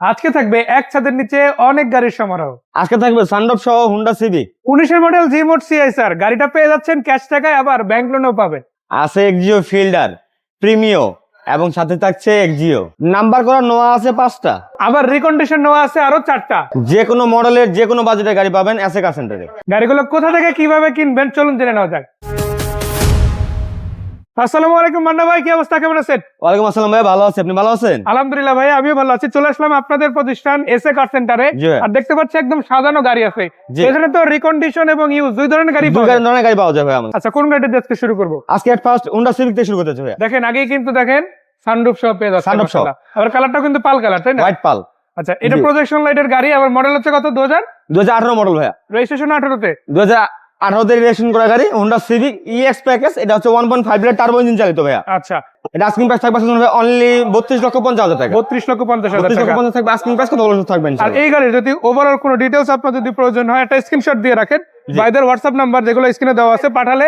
আজকে থাকবে এক ছাদের নিচে অনেক গাড়ির সমারোহ। আজকে থাকবে সানরুফ সহ হুন্ডা সিভিক 19-এর মডেল জি মোড সিআই স্যার, গাড়িটা পেয়ে যাচ্ছেন ক্যাশ টাকায়, আবার ব্যাংক লোনও পাবেন। আছে এক্সিও ফিল্ডার প্রিমিও এবং সাথে থাকছে এক্সিও নাম্বার করা নোয়া আছে 5টা, আবার রিকন্ডিশন নেওয়া আছে আরো 4টা। যে কোনো মডেলের যে কোনো বাজেটের গাড়ি পাবেন এসএ কার সেন্টারে। গাড়িগুলো কোথা থেকে কিভাবে কিনবেন চলুন জেনে নেওয়া যাক। আসসালামু আলাইকুম মান্না ভাই, কি অবস্থা, কেমন আছেন? ওয়ালাইকুম আসসালাম ভাই, ভালো আছি, আপনি ভালো আছেন? আলহামদুলিল্লাহ ভাই, আমিও ভালো আছি। চলে আসলাম আপনাদের প্রতিষ্ঠান এসএ কার সেন্টারে। জি ভাই। আর দেখতে পাচ্ছি একদম সাজানো গাড়ি আছে। জি। এখানে তো রিকন্ডিশন এবং ইউজ দুই ধরনের গাড়ি দুই পাওয়া যায়। ধরনের গাড়ি পাওয়া যাবে আমাদের। আচ্ছা, কোন গাড়িটা দিয়ে আজকে শুরু করব? আজকে ফার্স্ট হুন্ডা সিভিক থেকে শুরু করতে হবে। দেখেন আগেই কিন্তু দেখেন সানরুফ সহ পেয়ে যাচ্ছে। Sunroof সহ। মাশাআল্লাহ। আবার কালারটাও কিন্তু পাল কালার, তাই না? হোয়াইট পাল, আচ্ছা, এটা জি। প্রজেকশন লাইটের গাড়ি। আবার মডেল হচ্ছে কত? 2000 2018 মডেল ভাইয়া, রেজিস্ট্রেশন 18-তে। 2018 তে রেজিস্ট্রেশন করা গাড়ি হুন্ডা সিভিক ইএক্স প্যাকেজ। এটা হচ্ছে 1.5 লিটার টার্বো ইঞ্জিন চালিত ভাইয়া। আচ্ছা, এটা আস্কিং প্রাইস থাকবে অনলি 32,50,000 টাকা। 32,50,000 টাকা। 32,50,000 থাকবে আস্কিং প্রাইস, কত বলছো থাকবে আর ইনশাআল্লাহ। এই গাড়ির যদি ওভারঅল কোনো ডিটেইলস আপনার যদি প্রয়োজন হয়, একটা স্ক্রিনশট দিয়ে রাখেন। জি। ভাইদের হোয়াটসঅ্যাপ নাম্বার যেগুলো স্ক্রিনে দেওয়া আছে, পাঠালে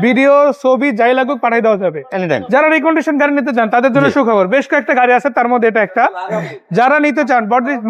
ভিডিও ছবি যাই লাগুক পাঠিয়ে দেওয়া যাবে। Any time. যারা রিকন্ডিশন গাড়ি নিতে চান তাদের জন্য জি। সুখবর, বেশ কয়েকটা গাড়ি আছে, তার মধ্যে এটা একটা। যারা নিতে চান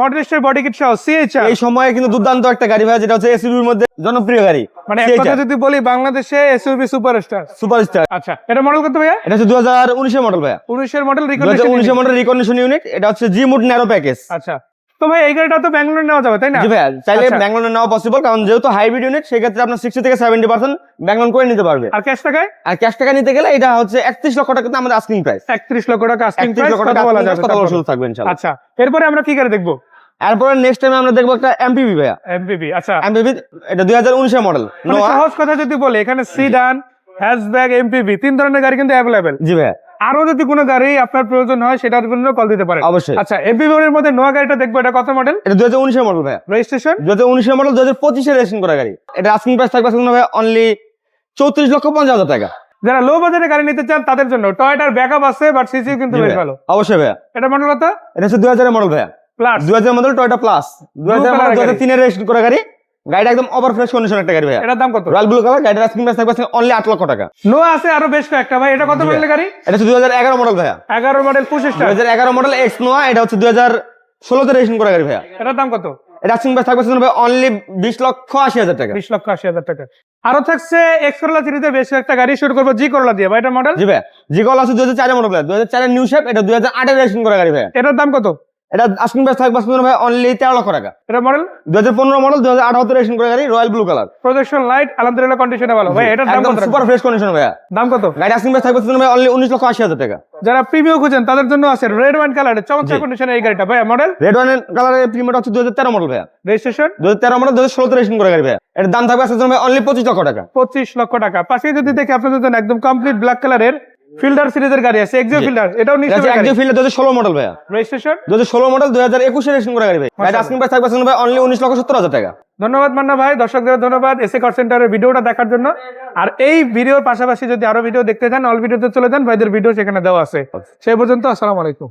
মডেলিস্টের বডি কিট সহ সিএইচআর, এই সময়ে কিন্তু দুর্দান্ত একটা গাড়ি ভাইয়া, যেটা হচ্ছে এসইউভির মধ্যে জনপ্রিয় গাড়ি, মানে এক কথা যদি বলি বাংলাদেশে এসইউভি সুপারস্টার। সুপারস্টার। আচ্ছা, এটা মডেল কত ভাইয়া? এটা হচ্ছে 2019 এর মডেল ভাইয়া, 19-এর মডেল 2019 রিকন্ডিশন। এর মডেল রিকন্ডিশন ইউনিট। এটা হচ্ছে জি মুড ন্যারো প্যাকেজ। আচ্ছা, তো ভাই এই গাড়িটা তো ব্যাঙ্গালোর নেওয়া যাবে, তাই না? জি ভাইয়া, চাইলে আচ্ছা। ব্যাঙ্গলোর নেওয়া পসিবল, কারণ যেহেতু হাইব্রিড ইউনিট, সেই ক্ষেত্রে আপনার 60 থেকে 70% ব্যাঙ্গলোর করে নিতে পারবে। আর ক্যাশ টাকায় আর ক্যাশ টাকা নিতে গেলে এটা হচ্ছে 31 লক্ষ টাকা আমাদের আস্কিং প্রাইস। 31 লক্ষ টাকা আস্কিং 31 প্রাইস, লক্ষ কথা টাকা বলা যাবে, কথা বলার তারপরে। সুযোগ থাকবে ইনশাআল্লাহ। আচ্ছা, এরপরে আমরা কি গাড়ি দেখবো? এরপরে নেক্সট টাইম আমরা দেখবো একটা এমপিভি ভাইয়া। এমপিভি। আচ্ছা, এমপিভি এটা 2019 এর মডেল। মানে সহজ কথা যদি বলি, এখানে সিডান, হ্যাচব্যাক, এমপিভি 3 ধরনের গাড়ি কিন্তু অ্যাভেলেবেল। জি ভাইয়া, আরো যদি কোনো গাড়ি আপনার প্রয়োজন হয় সেটার জন্য কল দিতে পারেন। অবশ্যই। আচ্ছা, এমপিভি এর মধ্যে নোয়া গাড়িটা দেখবো, এটা কত মডেল? এটা 2019 এর মডেল ভাইয়া, রেজিস্ট্রেশন 2019 এর মডেল, 2025 এর রেজিস্ট্রেশন করা গাড়ি। এটা আস্কিং প্রাইস থাকবে ভাইয়া অনলি 34,50,000 টাকা। যারা লো বাজেটে গাড়ি নিতে চান তাদের জন্য টয়োটার ব্যাকআপ আছে, বাট সিসি কিন্তু জি বেশ ভাইয়া, ভালো। অবশ্যই ভাইয়া। এটা মডেল কত? এটা হচ্ছে 2000 এর মডেল ভাইয়া, plus 2000 model Toyota plus, 2000 colour model, গাড়ি। 2003 এর রেজিস্ট্রেশন করা গাড়ি। গাড়িটা একদম ওভার ফ্রেশ কন্ডিশন একটা গাড়ি ভাইয়া, এটার দাম কত? Royal blue colour. গাড়িটার আস্কিং প্রাইস থাকবে অনলি 8 লক্ষ টাকা। নোয়া আছে আরো বেশ কয়েকটা। ভাই এটা কত জি মডেলের গাড়ি? এটা হচ্ছে 2011 মডেল ভাইয়া, 11 মডেল 25 টা। 2011 মডেল এক্স নোয়া। এটা হচ্ছে 2016 তে রেজিস্ট্রেশন করা গাড়ি ভাইয়া। এটার দাম কত? এটা আস্কিং প্রাইস থাকবে ভাই অনলি 20,80,000 টাকা। 20,80,000 টাকা। আরো থাকছে এক্স করোলা সিরিজে বেশ কয়েকটা গাড়ি। শুরু করবো জি করোলা দিয়ে। ভাই এটা মডেল? জি ভাইয়া, জি কল আছে 2004 এর মডেল ভাইয়া, 2004 এর নিউ শেপ। এটা 2008 এর রেজিস্ট্রেশন করা গাড়ি ভাইয়া। এটার দাম কত? এটা আস্কিং প্রাইস থাকবে ভাই অনলি 13 লক্ষ টাকা। এটা মডেল 2015 মডেল, 2018 তে রেজিস্ট্রেশন করা গাড়ি, royal blue colour. Projection light আলহামদুলিল্লাহ কন্ডিশনে ভালো। ভাই এটার দাম একদম কত? সুপার ফ্রেশ কন্ডিশন ভাইয়া। দাম কত? গাড়ি আস্কিং প্রাইস থাকবে ভাই অনলি 19,80,000 টাকা। যারা প্রিমিয়াম খুঁজেন তাদের জন্য আছে রেড ওয়াইন কালারের চমৎকার জি। কন্ডিশনে এই গাড়িটা। ভাই মডেল? রেড ওয়ান কালারের প্রিমিয়ার হচ্ছে 2013 মডেল ভাইয়া, রেজিস্ট্রেশন 2013 মডেল, 2016 তে রেজিস্ট্রেশন করা গাড়ি ভাইয়া। এর দাম থাকবে ভাই অনলি 25 লক্ষ টাকা। 25 লক্ষ টাকা। পাশে যদি দেখি আপনাদের জন্য একদম কমপ্লিট ব্ল্যাক কালারের ফিল্ডার সিরিজের গাড়ি আছে, এক্সিও জি। ফিল্ডার। এটাও এটা নিশ্চয়ই হচ্ছে একজিও ফিল্ডার 2016 মডেল ভাইয়া, রেজিস্ট্রেশন 2016 মডেল, 2021 এ রেজিস্ট্রেশন করা গাড়ি ভাই। গাড়ি আস্কিং প্রাইস থাকবে ভাই অনলি 19,70,000 টাকা। ধন্যবাদ মান্না ভাই, দর্শকদের ধন্যবাদ এসএ কার সেন্টারের ভিডিওটা দেখার জন্য। আর এই ভিডিওর পাশাপাশি যদি আরো ভিডিও দেখতে চান, অল ভিডিওতে চলে যান, ভাইদের ভিডিও সেখানে দেওয়া আছে। সেই পর্যন্ত আসসালামু আলাইকুম।